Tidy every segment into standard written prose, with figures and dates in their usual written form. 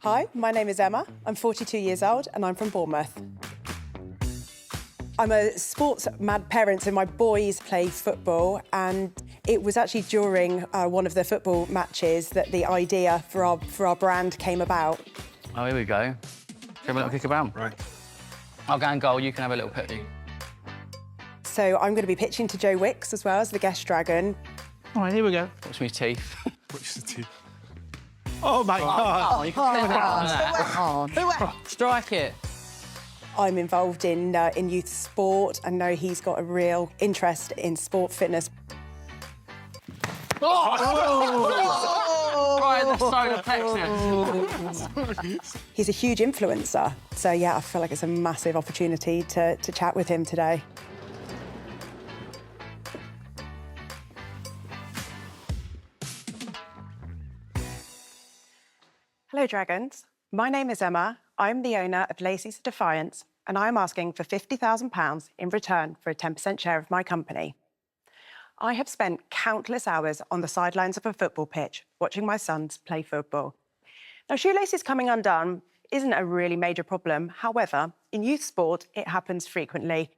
Hi, my name is Emma. I'm 42 years old and I'm from Bournemouth. I'm a sports-mad parent, so my boys play football, and it was actually during one of the football matches that the idea for our brand came about. Oh, here we go. Shall we have a little kick about? Right. I'll go and goal, you can have a little pitty. So I'm going to be pitching to Joe Wicks as well as the guest dragon. All right, here we go. Watch me teeth. Watch the teeth. Oh, my God. Oh, you can see that. Strike it. I'm involved in youth sport. I know he's got a real interest in sport fitness. Right in the solar plexus. He's a huge influencer. So, yeah, I feel like it's a massive opportunity to chat with him today. Hello, Dragons. My name is Emma. I'm the owner of Laceeze Defiance, and I'm asking for £50,000 in return for a 10% share of my company. I have spent countless hours on the sidelines of a football pitch watching my sons play football. Now, shoelaces coming undone isn't a really major problem. However, in youth sport, it happens frequently.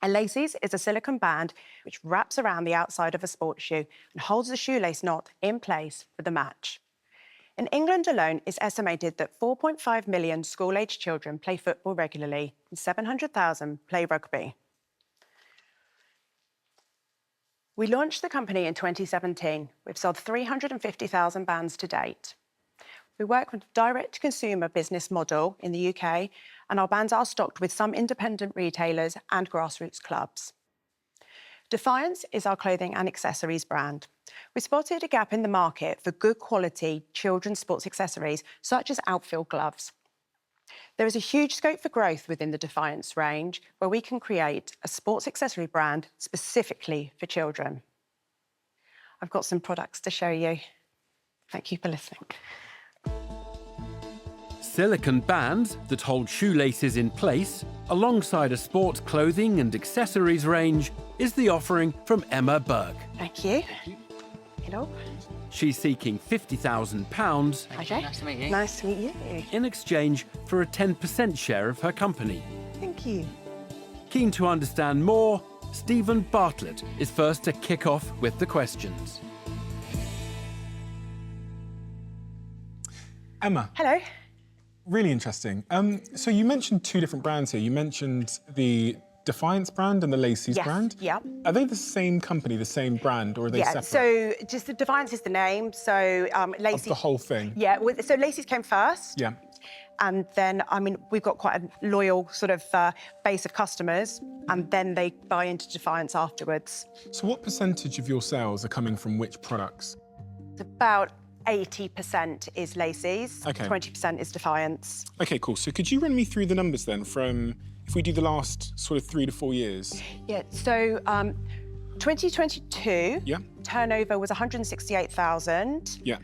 A Laceeze is a silicone band which wraps around the outside of a sports shoe and holds the shoelace knot in place for the match. In England alone, it's estimated that 4.5 million school-aged children play football regularly and 700,000 play rugby. We launched the company in 2017. We've sold 350,000 bands to date. We work with a direct-to-consumer business model in the UK, and our bands are stocked with some independent retailers and grassroots clubs. Defiance is our clothing and accessories brand. We spotted a gap in the market for good quality children's sports accessories, such as outfield gloves. There is a huge scope for growth within the Defiance range, where we can create a sports accessory brand specifically for children. I've got some products to show you. Thank you for listening. Silicone bands that hold shoelaces in place, alongside a sports clothing and accessories range, is the offering from Emma Burke. Thank you. Hello. She's seeking £50,000 Okay. Nice to meet you. Nice to meet you. in exchange for a 10% share of her company. Thank you. Keen to understand more, Stephen Bartlett is first to kick off with the questions. Emma, Hello. really interesting. So you mentioned two different brands here. You mentioned the Defiance brand and the Laceeze Yes, brand. yeah. Are they the same company, the same brand, or are they Yeah, separate? so just the Defiance is the name. So Laceeze. Of the whole thing? Yeah, so Laceeze came first. Yeah. And then, I mean, we've got quite a loyal sort of base of customers, and then they buy into Defiance afterwards. So what percentage of your sales are coming from which products? It's about 80% is Laceeze, Okay. 20% is Defiance. Okay, cool. So could you run me through the numbers then from, if we do the last sort of 3 to 4 years? Yeah, so 2022, Yeah. turnover was 168,000. Yeah.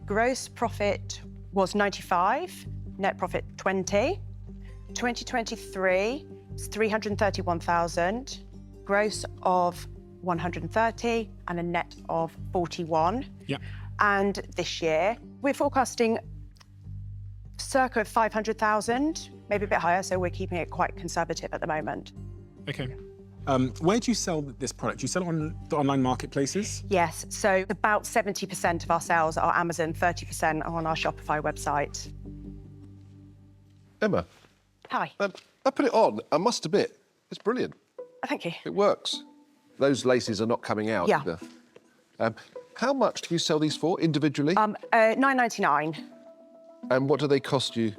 Gross profit was 95, net profit 20. 2023 is 331,000, gross of 130 and a net of 41. Yeah. And this year, we're forecasting circa 500,000, maybe a bit higher, so we're keeping it quite conservative at the moment. Okay. Where do you sell this product? Do you sell it on the online marketplaces? Yes, so about 70% of our sales are Amazon, 30% are on our Shopify website. Emma, Hi. I put it on. I must admit, it's brilliant. Thank you. It works. Those laces are not coming out Yeah. either. How much do you sell these for individually? £9.99. And what do they cost you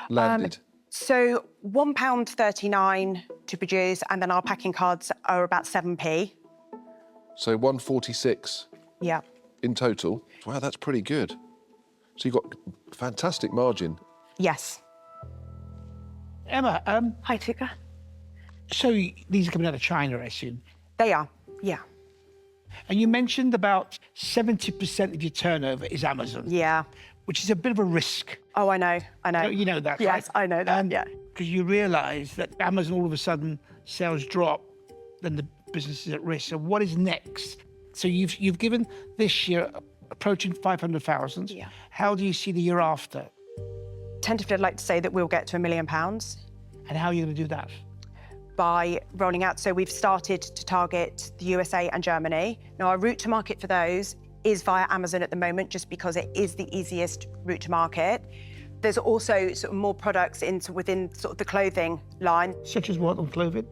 landed? So £1.39 to produce, and then our packing cards are about 7p. So 146 Yeah. in total. Wow, that's pretty good. So you've got fantastic margin. Yes. Emma, Hi, Tika. so these are coming out of China, I assume. They are, yeah. And you mentioned about 70% of your turnover is Amazon. Yeah. Which is a bit of a risk. Oh, I know. You know that, right? Yes, I know that, yeah. Because you realise that Amazon all of a sudden sales drop, then the business is at risk. So what is next? So you've given this year approaching 500,000. Yeah. How do you see the year after? tentatively, I'd like to say that we'll get to £1 million And how are you going to do that? by rolling out. So we've started to target the USA and Germany. Now, our route to market for those is via Amazon at the moment, just because it is the easiest route to market. There's also sort of more products within sort of the clothing line. Such as what on clothing?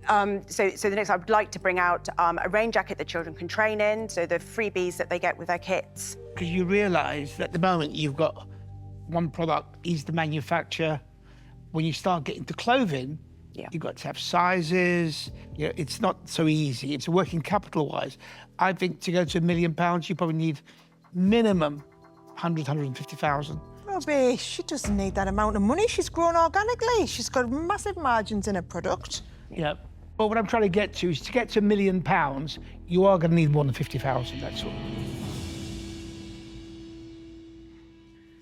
So the next, I would like to bring out a rain jacket that children can train in, so the freebies that they get with their kits. Because you realise that at the moment you've got one product is the manufacturer. When you start getting to clothing, you've got to have sizes. You know, it's not so easy. It's working capital-wise. I think to go to £1 million, you probably need minimum 150,000. Robbie, she doesn't need that amount of money. She's grown organically. She's got massive margins in her product. Yeah. But what I'm trying to get to is to get to £1 million, you are going to need more than 50,000, that's all.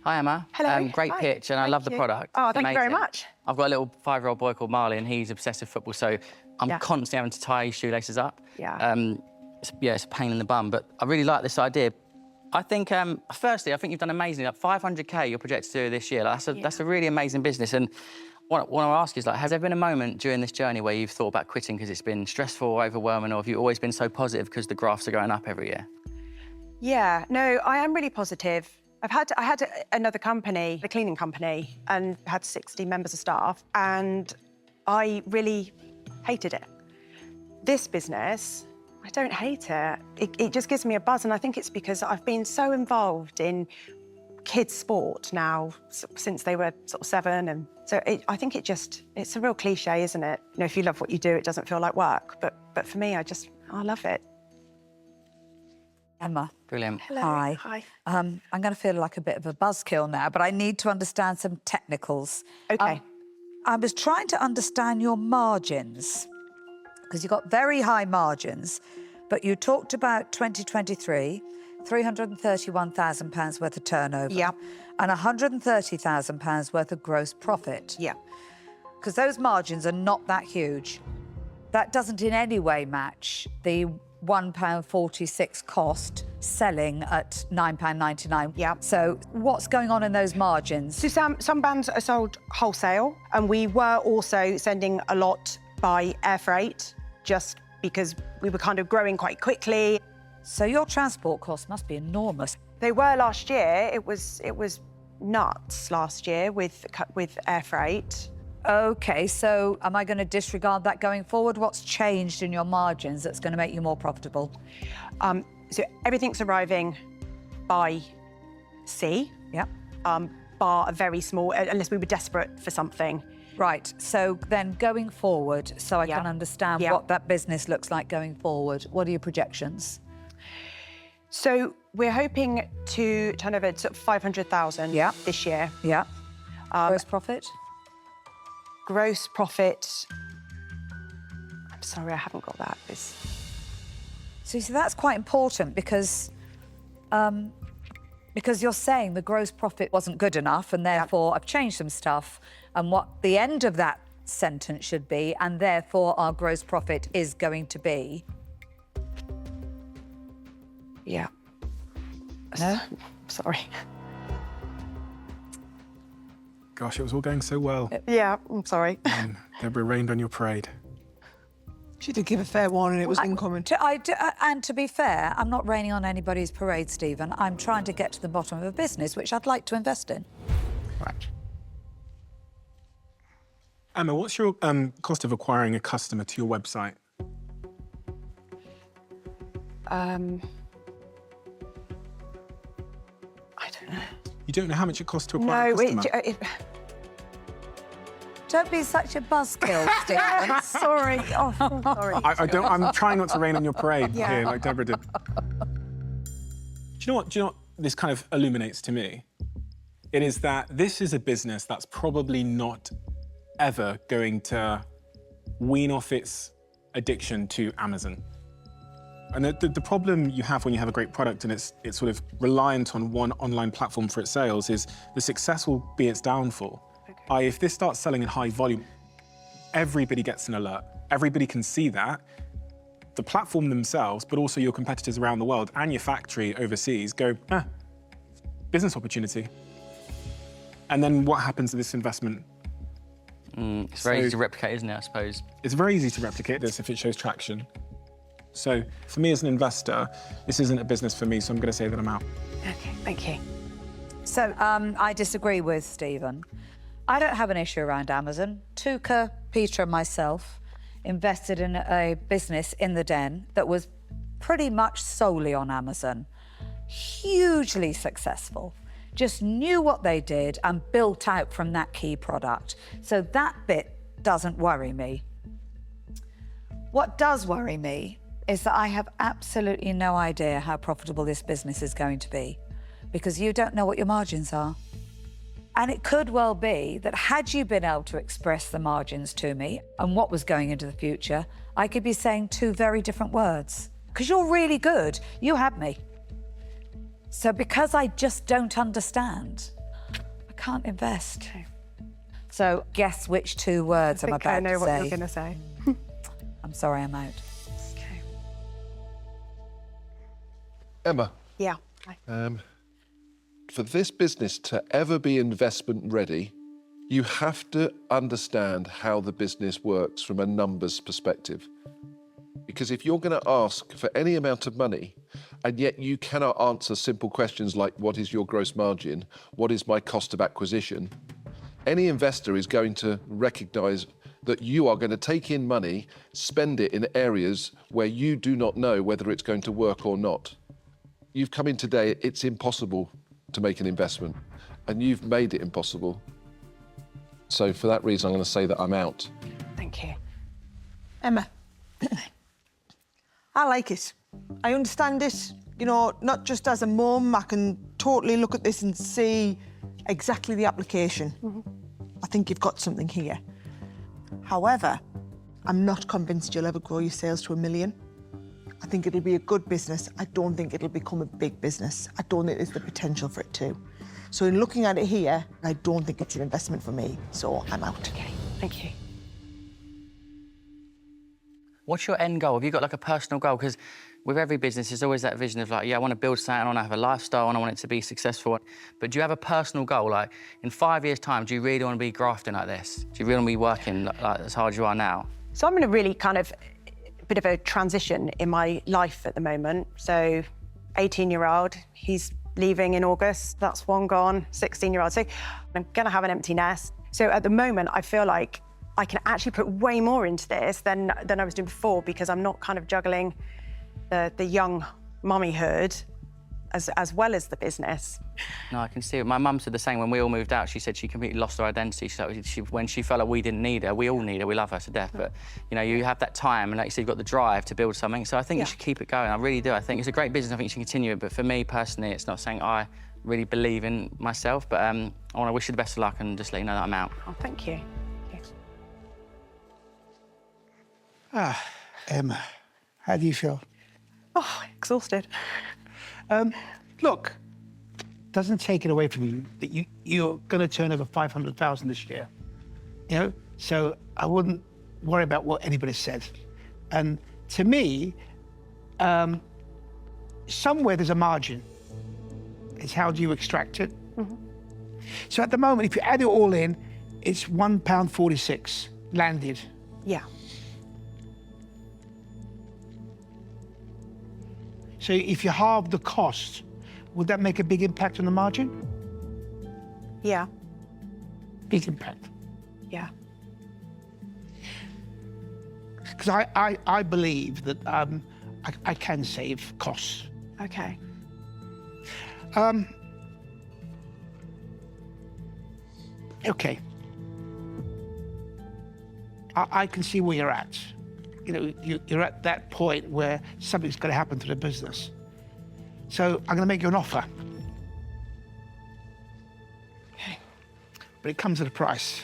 Hi, Emma. Hello. Great Hi. pitch, and I love the you. product. Oh, It's thank you very amazing. much. I've got a little 5-year-old boy called Marley, and he's obsessed with football, so I'm constantly having to tie his shoelaces up. Yeah. It's a pain in the bum, but I really like this idea. I think, firstly, I think you've done amazing. Like 500K you're projected to do this year. Like, that's a really amazing business. And what I want to ask is, like, has there been a moment during this journey where you've thought about quitting because it's been stressful or overwhelming, or have you always been so positive because the graphs are going up every year? Yeah, no, I am really positive. I had another company, a cleaning company, and had 60 members of staff, and I really hated it. This business, I don't hate it. It just gives me a buzz, and I think it's because I've been so involved in kids' sport now since they were sort of 7, and so I think it's a real cliche, isn't it? You know, if you love what you do, it doesn't feel like work. But for me, I love it. Emma. Brilliant. Hello. Hi. Hi. I'm going to feel like a bit of a buzzkill now, but I need to understand some technicals. Okay. I was trying to understand your margins, because you've got very high margins, but you talked about 2023, £331,000 worth of turnover. Yeah. And £130,000 worth of gross profit. Yeah. Because those margins are not that huge. That doesn't in any way match the £1.46 cost selling at £9.99. Yeah. So what's going on in those margins? So some bands are sold wholesale, and we were also sending a lot by air freight, just because we were kind of growing quite quickly. So your transport costs must be enormous. They were last year. It was nuts last year with air freight. OK, so am I going to disregard that going forward? What's changed in your margins that's going to make you more profitable? So everything's arriving by sea. Yeah. Bar a very small, unless we were desperate for something. Right, so then going forward, so I can understand what that business looks like going forward, what are your projections? So we're hoping to turn over sort of 500,000 this year. Yeah. Gross profit? Gross profit, I'm sorry, I haven't got that. So you see, that's quite important because you're saying the gross profit wasn't good enough, and therefore I've changed some stuff, and what the end of that sentence should be, and therefore our gross profit is going to be. Yeah. No? Sorry. Gosh, it was all going so well. Yeah, I'm sorry. And Deborah rained on your parade. She did give a fair warning it was incoming. And to be fair, I'm not raining on anybody's parade, Stephen. I'm trying to get to the bottom of a business which I'd like to invest in. Right. Emma, what's your cost of acquiring a customer to your website? I don't know. You don't know how much it costs to acquire a No, customer? Don't be such a buzzkill, Stephen. Sorry. Oh, I'm sorry. I'm trying not to rain on your parade Yeah. here, like Deborah did. Do you know what this kind of illuminates to me? It is that this is a business that's probably not ever going to wean off its addiction to Amazon. And the problem you have when you have a great product and it's sort of reliant on one online platform for its sales is the success will be its downfall. If this starts selling in high volume, everybody gets an alert. Everybody can see that. The platform themselves, but also your competitors around the world and your factory overseas go, business opportunity. And then what happens to this investment? It's very easy to replicate, isn't it, I suppose? It's very easy to replicate this if it shows traction. So for me as an investor, this isn't a business for me, so I'm going to say that I'm out. Okay, thank you. So I disagree with Stephen. I don't have an issue around Amazon. Tuka, Peter and myself invested in a business in the Den that was pretty much solely on Amazon. Hugely successful. Just knew what they did and built out from that key product. So that bit doesn't worry me. What does worry me is that I have absolutely no idea how profitable this business is going to be, because you don't know what your margins are. And it could well be that had you been able to express the margins to me and what was going into the future, I could be saying two very different words. Because you're really good, you had me. So because I just don't understand, I can't invest. Okay. So guess which two words I'm about to say. I know what you're going to say. I'm sorry, I'm out. Okay. Emma, Yeah. for this business to ever be investment ready, you have to understand how the business works from a numbers perspective. Because if you're going to ask for any amount of money, and yet you cannot answer simple questions like, what is your gross margin? What is my cost of acquisition? Any investor is going to recognize that you are going to take in money, spend it in areas where you do not know whether it's going to work or not. You've come in today, it's impossible to make an investment, and you've made it impossible. So for that reason, I'm going to say that I'm out. Thank you. Emma, I like it. I understand it. You know, not just as a mum, I can totally look at this and see exactly the application. I think you've got something here. However, I'm not convinced you'll ever grow your sales to 1 million. I think it'll be a good business. I don't think it'll become a big business. I don't think there's the potential for it to. So in looking at it here, I don't think it's an investment for me, so I'm out. Okay, thank you. What's your end goal? Have you got like a personal goal? Because with every business, there's always that vision of like, yeah, I want to build something, I want to have a lifestyle, and I want it to be successful. But do you have a personal goal? Like, in 5 years' time, do you really want to be grafting like this? Do you really want to be working like as hard as you are now? So I'm in a really kind of bit of a transition in my life at the moment. So 18-year-old, he's leaving in August, that's one gone, 16-year-old. So I'm going to have an empty nest. So at the moment, I feel like I can actually put way more into this than I was doing before, because I'm not kind of juggling the young mummyhood as well as the business. No, I can see it. My mum said the same when we all moved out. She said she completely lost her identity. When she felt like we didn't need her, we all need her, we love her to death. But, you know, you have that time, and like you said, you've got the drive to build something. So I think you should keep it going. I really do. I think it's a great business. I think you should continue it. But for me, personally, it's not something I really believe in myself. But I want to wish you the best of luck and just let you know that I'm out. Oh, thank you. Yes. Emma, how do you feel? Oh, exhausted. Look, doesn't take it away from you that you're going to turn over 500,000 this year. You know, so I wouldn't worry about what anybody said. And to me, somewhere there's a margin. It's how do you extract it? So at the moment, if you add it all in, it's £1.46 landed. Yeah. So if you halve the cost, would that make a big impact on the margin? Yeah. Big impact. Yeah. Because I believe that I can save costs. Okay. Okay. I can see where you're at. You know, you're at that point where something's going to happen to the business. So I'm going to make you an offer. Okay. But it comes at a price.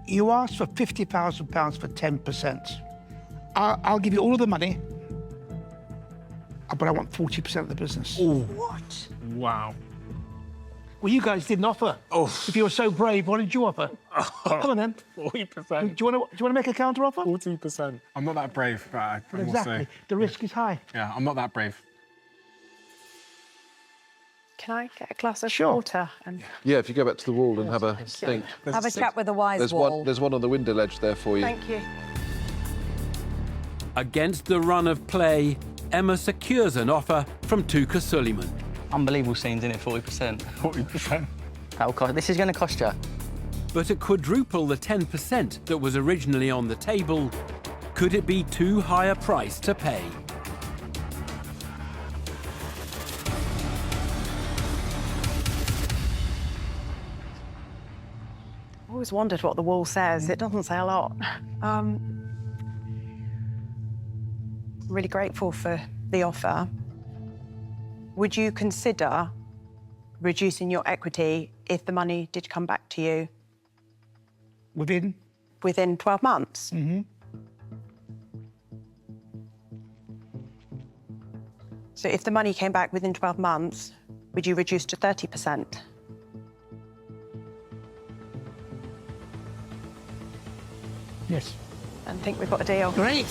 You asked for £50,000 for 10%. I'll give you all of the money, but I want 40% of the business. What? Wow. Well, you guys didn't offer. Oh. If you were so brave, what did you offer? Come on, then. 40%. Do you want to make a counter offer? 40%. I'm not that brave, but I will Exactly. say. The risk is high. Yeah, I'm not that brave. Can I get a glass of Sure. water? And Yeah, if you go back to the wall and have a think. Have a chat with the wise There's wall. there's one on the window ledge there for you. thank you. Against the run of play, Emma secures an offer from Tuka Suleiman. Unbelievable scenes in it, 40%. 40%. That'll cost, this is going to cost you. But to quadruple the 10% that was originally on the table, could it be too high a price to pay? I've always wondered what the wall says. It doesn't say a lot. Really grateful for the offer. Would you consider reducing your equity if the money did come back to you Within? within 12 months? So if the money came back within 12 months, would you reduce to 30%? Yes. I think we've got a deal. Great.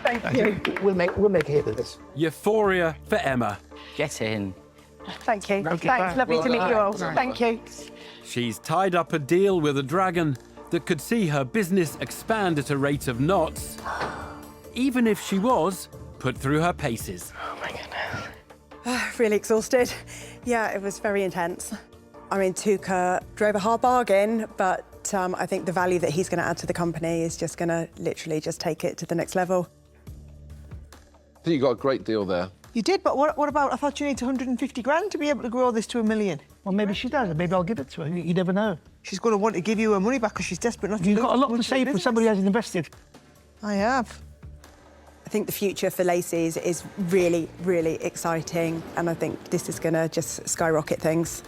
Thank you. We'll make a hit of this. Euphoria for Emma. Get in. Thank you. Okay, Thanks. bye. Lovely to meet you all. Thank you. She's tied up a deal with a dragon that could see her business expand at a rate of knots, even if she was put through her paces. Really exhausted. Yeah, it was very intense. I mean, Tuka drove a hard bargain, but I think the value that he's going to add to the company is just going to literally just take it to the next level. I think you got a great deal there. You did, but what about, I thought you need 150 grand to be able to grow this to $1 million. Well, maybe she does. Maybe I'll give it to her. You never know. She's going to want to give you her money back because she's desperate not to You've lose got a lot much to of say the for somebody who hasn't invested. I have. I think the future for Laceeze is really, really exciting, and I think this is going to just skyrocket things.